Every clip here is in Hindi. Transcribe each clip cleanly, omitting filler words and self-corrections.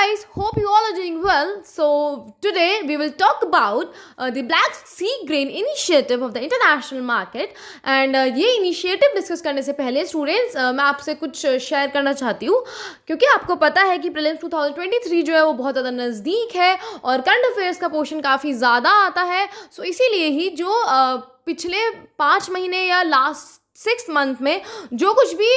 guys, hope you all are doing well. So today we will talk about the Black Sea Grain Initiative of the international market. And ये इनिशिएटिव डिस्कस करने से पहले स्टूडेंट्स मैं आपसे कुछ शेयर करना चाहती हूँ, क्योंकि आपको पता है कि प्रीलिम्स 2023 जो है वो बहुत ज़्यादा नज़दीक है और करंट अफेयर्स का पोर्शन काफ़ी ज़्यादा आता है. सो इसीलिए ही जो पिछले 5 महीने या लास्ट 6 मंथ में जो कुछ भी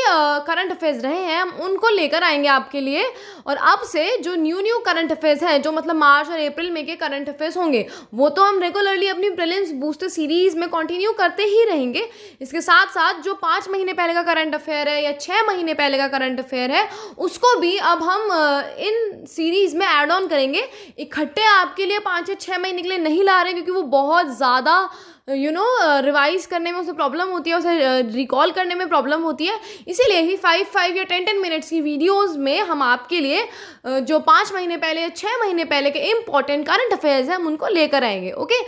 करंट अफेयर्स रहे हैं हम उनको लेकर आएंगे आपके लिए. और अब से जो न्यू करंट अफेयर्स हैं, जो मतलब मार्च और अप्रैल में के करंट अफेयर्स होंगे, वो तो हम रेगुलरली अपनी प्रीलिम्स बूस्टर सीरीज़ में कंटिन्यू करते ही रहेंगे. इसके साथ साथ जो 5 महीने पहले का करंट अफेयर है या 6 महीने पहले का करंट अफेयर है, उसको भी अब हम इन सीरीज़ में ऐड ऑन करेंगे. इकट्ठे आपके लिए 5 या 6 महीने के लिए नहीं ला रहे, क्योंकि वो बहुत ज़्यादा रिवाइज करने में उसे प्रॉब्लम होती है, उसे रिकॉल करने में प्रॉब्लम होती है. इसीलिए ही 5 या 10 मिनट्स की वीडियोस में हम आपके लिए जो 5 महीने पहले या 6 महीने पहले के इम्पॉर्टेंट करंट अफेयर्स हैं हम उनको लेकर आएंगे. ओके,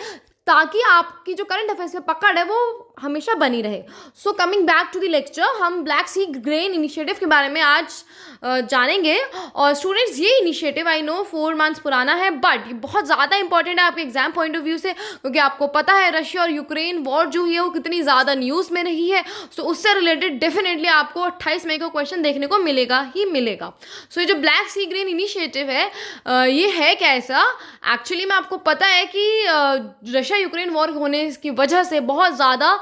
ताकि आपकी जो करंट अफेयर्स में पकड़ है वो हमेशा बनी रहे. So coming back to the lecture, हम ब्लैक सी ग्रेन इनिशिएटिव के बारे में आज जानेंगे. और स्टूडेंट्स, ये इनिशिएटिव आई नो 4 मंथ्स पुराना है, बट ये बहुत ज़्यादा इंपॉर्टेंट है आपके एग्जाम पॉइंट ऑफ व्यू से, क्योंकि आपको पता है रशिया और यूक्रेन वॉर जो है वो कितनी ज़्यादा न्यूज़ में रही है. सो उससे रिलेटेड डेफिनेटली आपको 28 मई को क्वेश्चन देखने को मिलेगा ही मिलेगा. सो ये जो ब्लैक सी ग्रेन इनिशिएटिव है, ये है कैसा. एक्चुअली में आपको पता है कि रशिया यूक्रेन वॉर होने की वजह से बहुत ज़्यादा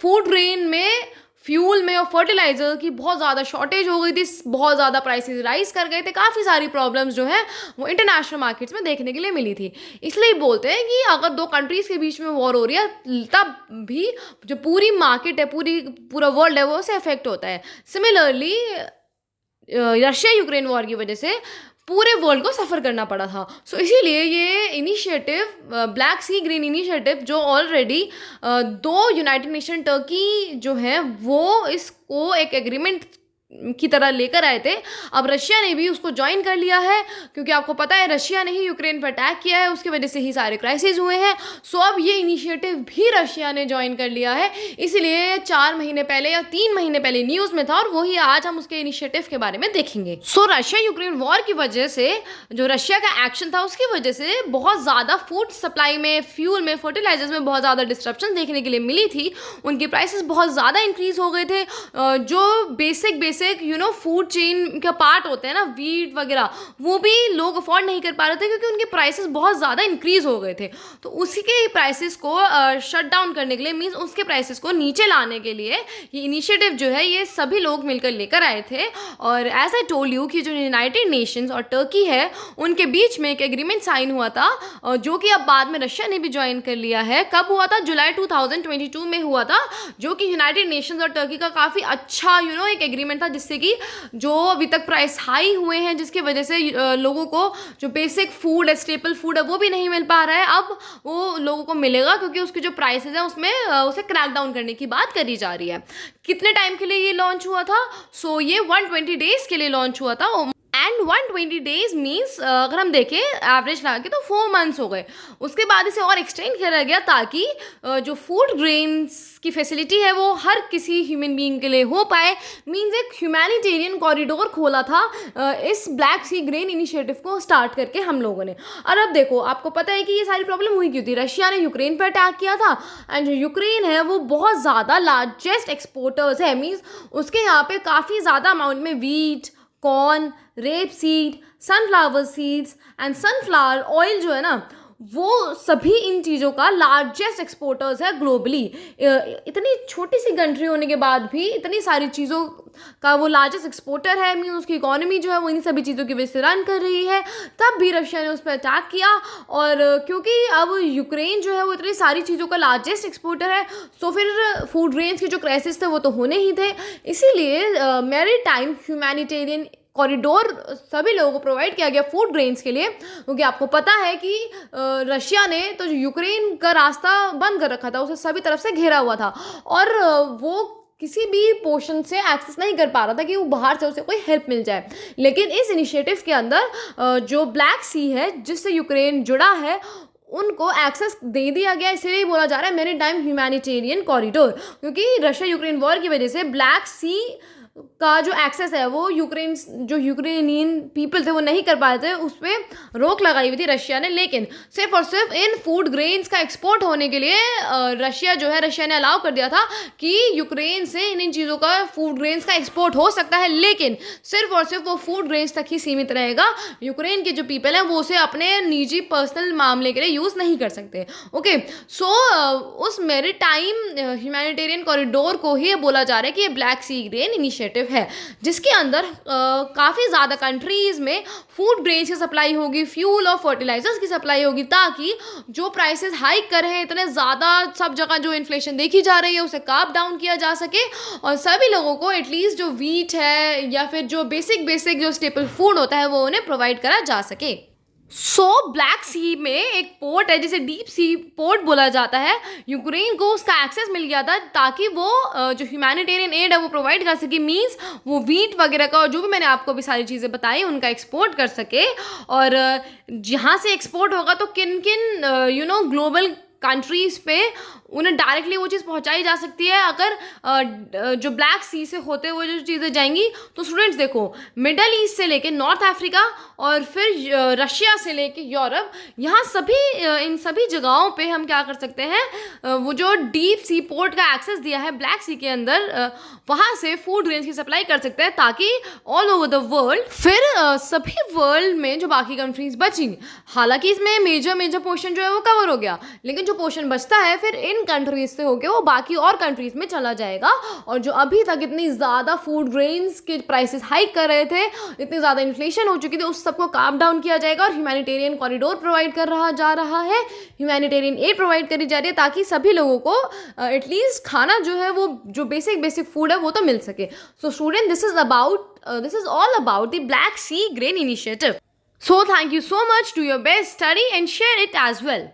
फूड ग्रेन में, फ्यूल में और फर्टिलाइज़र की बहुत ज़्यादा शॉर्टेज हो गई थी. बहुत ज़्यादा प्राइसेस राइज कर गए थे. काफ़ी सारी प्रॉब्लम्स जो है वो इंटरनेशनल मार्केट्स में देखने के लिए मिली थी. इसलिए बोलते हैं कि अगर 2 कंट्रीज़ के बीच में वॉर हो रही है, तब भी जो पूरी मार्केट है, पूरा वर्ल्ड है, वो उससे अफेक्ट होता है. सिमिलरली रशिया यूक्रेन वॉर की वजह से पूरे वर्ल्ड को सफ़र करना पड़ा था. सो इसीलिए ये इनिशिएटिव, ब्लैक सी ग्रीन इनिशिएटिव, जो ऑलरेडी 2 यूनाइटेड नेशन टर्की जो है वो इसको एक एग्रीमेंट की तरह लेकर आए थे. अब रशिया ने भी उसको ज्वाइन कर लिया है, क्योंकि आपको पता है रशिया ने ही यूक्रेन पर अटैक किया है, उसकी वजह से ही सारे क्राइसिस हुए हैं. सो अब ये इनिशिएटिव भी रशिया ने ज्वाइन कर लिया है. इसीलिए 4 महीने पहले या 3 महीने पहले न्यूज़ में था, और वही आज हम उसके इनिशिएटिव के बारे में देखेंगे. सो रशिया यूक्रेन वॉर की वजह से, जो रशिया का एक्शन था उसकी वजह से बहुत ज़्यादा फूड सप्लाई में, फ्यूल में, फर्टिलाइजर्स में बहुत ज़्यादा डिस्ट्रप्शन देखने के लिए मिली थी. उनकी प्राइसेस बहुत ज़्यादा इंक्रीज़ हो गए थे. जो बेसिक फूड चेन का पार्ट होते हैं ना, वीट वगैरह, वो भी लोग अफोर्ड नहीं कर पा रहे थे, क्योंकि उनके प्राइसेस बहुत ज़्यादा इंक्रीज़ हो गए थे. तो उसी के प्राइसेस को शट डाउन करने के लिए, मीन्स उसके प्राइसेस को नीचे लाने के लिए ये इनिशिएटिव जो है ये सभी लोग मिलकर लेकर आए थे. और एज आई टोल्ड यू कि जो यूनाइटेड नेशंस और टर्की है उनके बीच में एक एग्रीमेंट साइन हुआ था, जो कि अब बाद में रशिया ने भी ज्वाइन कर लिया है. कब हुआ था? जुलाई 2022 में हुआ था, जो कि यूनाइटेड नेशंस और टर्की का काफ़ी अच्छा एक एग्रीमेंट था, जिससे कि जो अभी तक प्राइस हाई हुए हैं, जिसकी वजह से लोगों को जो बेसिक फूड है, स्टेपल फूड है, वो भी नहीं मिल पा रहा है. अब वो लोगों को मिलेगा, क्योंकि उसकी जो प्राइसेस है उसमें उसे क्रैक डाउन करने की बात करी जा रही है. कितने टाइम के लिए ये लॉन्च हुआ था? सो ये 120 डेज के लिए लॉन्च हुआ था. एंड 120 डेज मीन्स अगर हम देखें एवरेज लगा के तो 4 मंथ्स हो गए. उसके बाद इसे और एक्सटेंड किया गया, ताकि जो फूड ग्रेन्स की फैसिलिटी है वो हर किसी ह्यूमन बीइंग के लिए हो पाए. मीन्स एक ह्यूमैनिटेरियन कॉरिडोर खोला था इस ब्लैक सी ग्रेन इनिशिएटिव को स्टार्ट करके हम लोगों ने. और अब देखो, आपको पता है कि ये सारी प्रॉब्लम हुई क्यों थी. रशिया ने यूक्रेन पर अटैक किया था, एंड जो यूक्रेन है वो बहुत ज़्यादा लार्जेस्ट एक्सपोर्टर्स है. मीन्स उसके यहाँ पे काफ़ी ज़्यादा अमाउंट में wheat, corn, rape seed, sunflower seeds and sunflower oil जो है ना, वो सभी इन चीज़ों का लार्जेस्ट एक्सपोर्टर्स है ग्लोबली. इतनी छोटी सी कंट्री होने के बाद भी इतनी सारी चीज़ों का वो लार्जेस्ट एक्सपोर्टर है. मीन उसकी इकोनॉमी जो है वो इन सभी चीज़ों की वजह से रन कर रही है. तब भी रशिया ने उस पर अटैक किया, और क्योंकि अब यूक्रेन जो है वो इतनी सारी चीज़ों का लार्जेस्ट एक्सपोर्टर है, तो फिर फूड रेंज के जो क्राइसिस थे वो तो होने ही थे. इसीलिए मैरीटाइम ह्यूमैनिटेरियन कॉरिडोर सभी लोगों को प्रोवाइड किया गया फूड ग्रेन्स के लिए, क्योंकि आपको पता है कि रशिया ने तो यूक्रेन का रास्ता बंद कर रखा था, उसे सभी तरफ से घेरा हुआ था, और वो किसी भी पोर्शन से एक्सेस नहीं कर पा रहा था कि वो बाहर से उसे कोई हेल्प मिल जाए. लेकिन इस इनिशिएटिव के अंदर जो ब्लैक सी है, जिससे यूक्रेन जुड़ा है, उनको एक्सेस दे दिया गया. इसलिए बोला जा रहा है मैरीटाइम ह्यूमैनिटेरियन कॉरिडोर, क्योंकि रशिया यूक्रेन वॉर की वजह से ब्लैक सी का जो एक्सेस है वो जो यूक्रेनियन पीपल थे वो नहीं कर पाए थे, उस पर रोक लगाई हुई थी रशिया ने। लेकिन सिर्फ और सिर्फ इन फूड ग्रेन्स का एक्सपोर्ट होने के लिए रशिया ने अलाउ कर दिया था कि यूक्रेन से इन चीज़ों का फूड ग्रेन्स का एक्सपोर्ट हो सकता है, लेकिन सिर्फ और सिर्फ वो फूड ग्रेन्स तक ही सीमित रहेगा। यूक्रेन के जो पीपल हैं वो उसे अपने निजी पर्सनल मामले के लिए यूज़ नहीं कर सकते। ओके, सो उस मैरीटाइम ह्यूमैनिटेरियन कॉरिडोर को ही बोला जा रहा है कि ये ब्लैक सी ग्रेन इनिशिएटिव है, जिसके अंदर काफ़ी ज़्यादा कंट्रीज़ में फूड ग्रेन्स की सप्लाई होगी, फ्यूल और फर्टिलाइजर्स की सप्लाई होगी, ताकि जो प्राइसेस हाइक कर रहे हैं इतने ज़्यादा सब जगह जो इन्फ्लेशन देखी जा रही है उसे काप डाउन किया जा सके, और सभी लोगों को एटलीस्ट जो वीट है या फिर जो बेसिक जो स्टेपल फूड होता है वो उन्हें प्रोवाइड करा जा सके। ब्लैक सी में एक पोर्ट है जिसे डीप सी पोर्ट बोला जाता है, यूक्रेन को उसका एक्सेस मिल गया था ताकि वो जो ह्यूमैनिटेरियन एड है वो प्रोवाइड कर सके, मींस वो वीट वगैरह का और जो भी मैंने आपको भी सारी चीज़ें बताई उनका एक्सपोर्ट कर सके। और जहाँ से एक्सपोर्ट होगा तो किन किन ग्लोबल कंट्रीज़ पे उन्हें डायरेक्टली वो चीज़ पहुंचाई जा सकती है अगर जो ब्लैक सी से होते हुए जो चीज़ें जाएंगी। तो स्टूडेंट्स देखो, मिडल ईस्ट से लेके नॉर्थ अफ्रीका और फिर रशिया से लेके यूरोप, यहाँ इन सभी जगहों पे हम क्या कर सकते हैं, वो जो डीप सी पोर्ट का एक्सेस दिया है ब्लैक सी के अंदर, वहाँ से फूड ग्रेन्स की सप्लाई कर सकते हैं, ताकि ऑल ओवर द वर्ल्ड फिर सभी वर्ल्ड में जो बाकी कंट्रीज बची, हालांकि इसमें मेजर पोर्शन जो है वो कवर हो गया, लेकिन जो पोर्शन बचता है फिर इन कंट्रीज से होके वो बाकी और कंट्रीज में चला जाएगा। और जो अभी तक इतनी ज़्यादा फूड ग्रेन्स के प्राइसेस हाइक कर रहे थे, इतनी ज़्यादा इन्फ्लेशन हो चुकी थी, उस सबको काम डाउन किया जाएगा और ह्यूमैनिटेरियन कॉरिडोर प्रोवाइड जा रहा है, ह्यूमैनिटेरियन एड प्रोवाइड करी जा रही है, ताकि सभी लोगों को एटलीस्ट खाना जो है वो जो बेसिक फूड है वो तो मिल सके। So student, this is all about the Black Sea grain initiative. So thank you so much, do your best, study and share it as well.